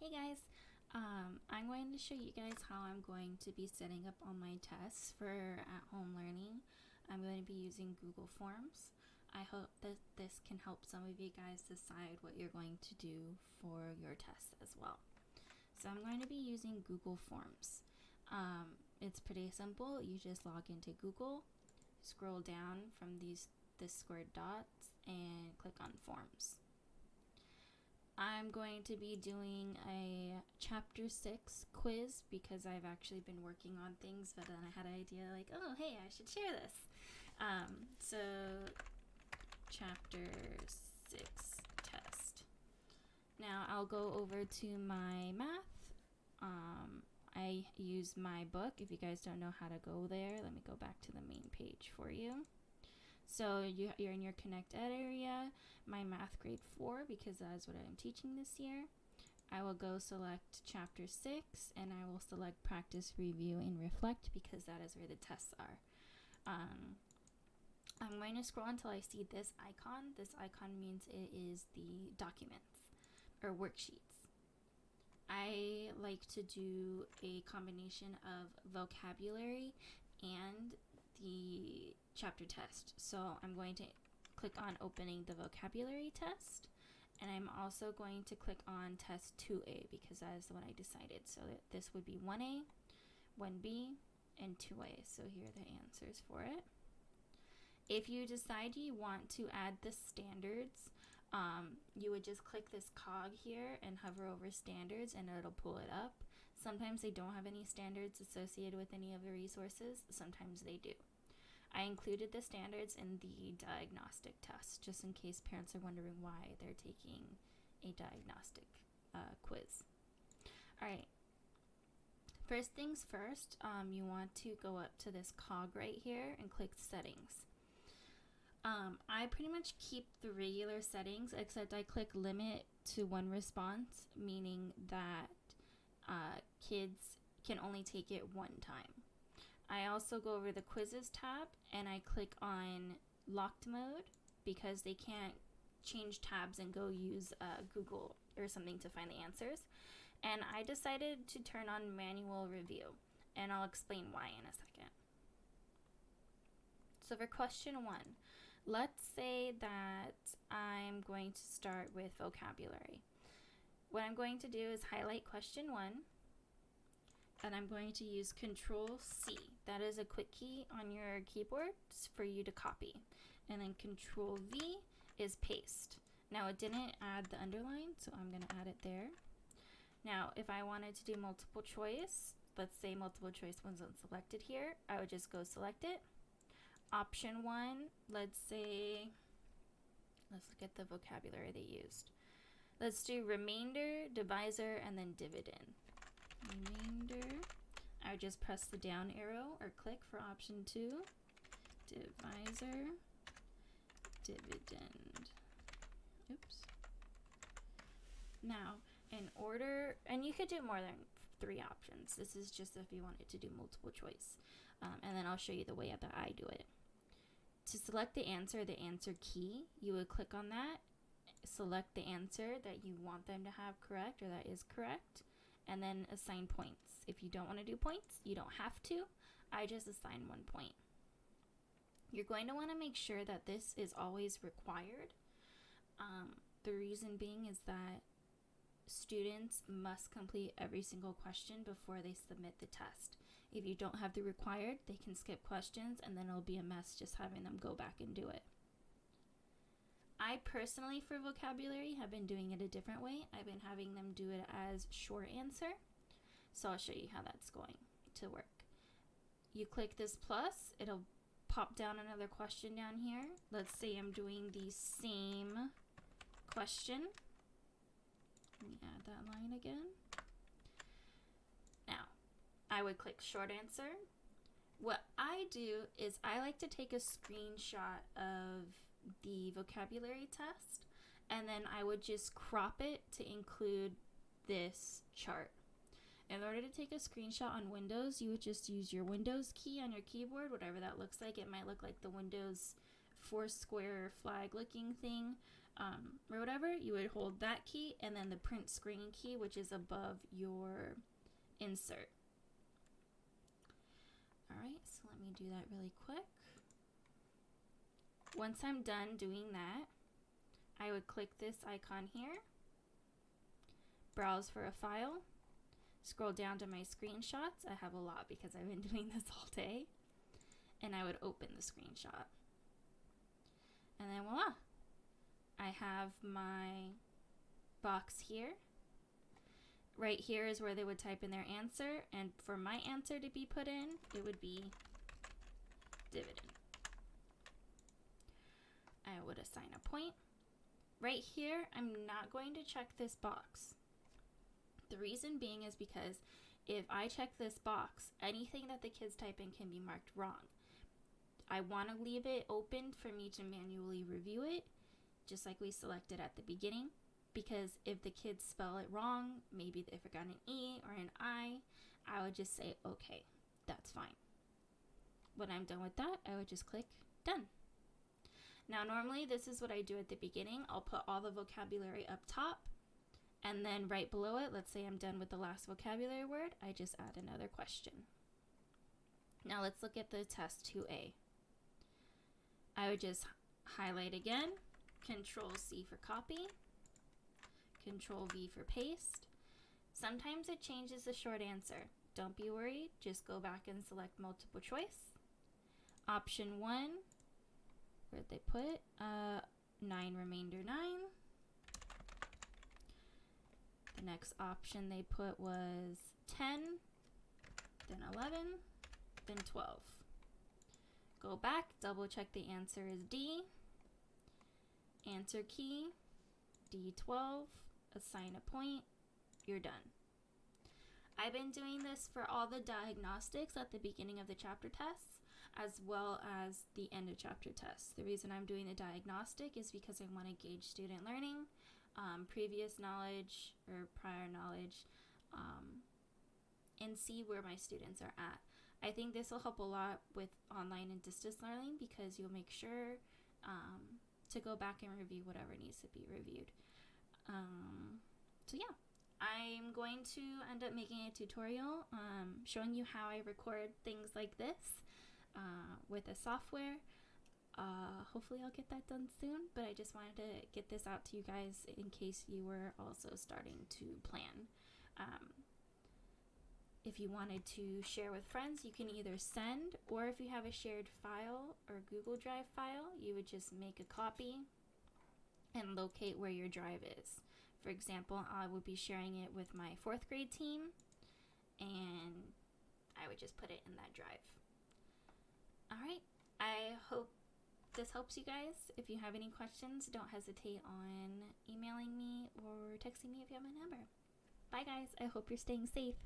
Hey guys, I'm going to show you guys how I'm going to be setting up all my tests for at-home learning. I'm going to be using Google Forms. I hope that this can help some of you guys decide what you're going to do for your tests as well. So I'm going to be using Google Forms. It's pretty simple. You just log into Google, scroll down from this squared dots, and click on Forms. I'm going to be doing a chapter 6 quiz because I've actually been working on things, but then I had an idea like, oh, hey, I should share this. So chapter 6 test. Now I'll go over to my math. I use my book. If you guys don't know how to go there, let me go back to the main page for you. So you're in your Connect Ed area, my math grade 4, because that is what I'm teaching this year. I will go select chapter 6 and I will select practice, review, and reflect because that is where the tests are. I'm going to scroll until I see this icon. This icon means it is the documents or worksheets. I like to do a combination of vocabulary and the chapter test. So I'm going to click on opening the vocabulary test, and I'm also going to click on test 2A because that is the one I decided. So this would be 1A, 1B, and 2A. So here are the answers for it. If you decide you want to add the standards, you would just click this cog here and hover over standards and it'll pull it up. Sometimes they don't have any standards associated with any of the resources. Sometimes they do. I included the standards in the diagnostic test just in case parents are wondering why they're taking a diagnostic quiz. All right. First things first, you want to go up to this cog right here and click settings. I pretty much keep the regular settings, except I click limit to one response, meaning that kids can only take it one time. I also go over the quizzes tab and I click on locked mode because they can't change tabs and go use Google or something to find the answers. And I decided to turn on manual review, and I'll explain why in a second. So for question 1, let's say that I'm going to start with vocabulary. What I'm going to do is highlight question 1, and I'm going to use Control C. That is a quick key on your keyboard for you to copy. And then Control V is paste. Now it didn't add the underline, so I'm going to add it there. Now if I wanted to do multiple choice, let's say multiple choice wasn't selected here, I would just go select it. Option 1, let's look at the vocabulary they used. Let's do remainder, divisor, and then dividend. Remainder, I would just press the down arrow or click for option 2. Divisor, dividend. Oops. Now, in order, and you could do more than 3 options. This is just if you wanted to do multiple choice. And then I'll show you the way that I do it. To select the answer key, you would click on that, select the answer that you want them to have correct or that is correct, and then assign points. If you don't want to do points, you don't have to. I just assign 1 point. You're going to want to make sure that this is always required. The reason being is that students must complete every single question before they submit the test. If you don't have the required, they can skip questions and then it'll be a mess just having them go back and do it. I personally, for vocabulary, have been doing it a different way. I've been having them do it as short answer. So I'll show you how that's going to work. You click this plus, it'll pop down another question down here. Let's say I'm doing the same question. Let me add that line again. Now, I would click short answer. What I do is I like to take a screenshot of the vocabulary test, and then I would just crop it to include this chart. In order to take a screenshot on Windows, you would just use your Windows key on your keyboard, whatever that looks like. It might look like the Windows Foursquare flag looking thing. or whatever, you would hold that key and then the print screen key, which is above your insert. Alright, so let me do that really quick. Once I'm done doing that, I would click this icon here, browse for a file, scroll down to my screenshots. I have a lot because I've been doing this all day. And I would open the screenshot. And then voila! I have my box here. Right here is where they would type in their answer. And for my answer to be put in, it would be dividend. I would assign a point. Right here, I'm not going to check this box. The reason being is because if I check this box, anything that the kids type in can be marked wrong. I want to leave it open for me to manually review it, just like we selected at the beginning, because if the kids spell it wrong, maybe they forgot an E or an I would just say, okay, that's fine. When I'm done with that, I would just click done. Now, normally this is what I do at the beginning. I'll put all the vocabulary up top, and then right below it, let's say I'm done with the last vocabulary word, I just add another question. Now let's look at the test 2A. I would just highlight again, Control C for copy, Control V for paste. Sometimes it changes the short answer. Don't be worried, just go back and select multiple choice. Option 1, where'd they put? 9 remainder 9. The next option they put was 10, then 11, then 12. Go back, double check the answer is D. Answer key, D12, assign a point, you're done. I've been doing this for all the diagnostics at the beginning of the chapter tests, as well as the end of chapter tests. The reason I'm doing the diagnostic is because I want to gauge student learning, previous knowledge or prior knowledge, and see where my students are at. I think this will help a lot with online and distance learning because you'll make sure to go back and review whatever needs to be reviewed. So yeah, I'm going to end up making a tutorial showing you how I record things like this with a software. Hopefully I'll get that done soon, but I just wanted to get this out to you guys in case you were also starting to plan. If you wanted to share with friends, you can either send, or if you have a shared file or Google Drive file, you would just make a copy and locate where your drive is. For example, I would be sharing it with my 4th grade team, and I would just put it in that drive. Alright, I hope this helps you guys. If you have any questions, don't hesitate on emailing me or texting me if you have my number. Bye guys, I hope you're staying safe.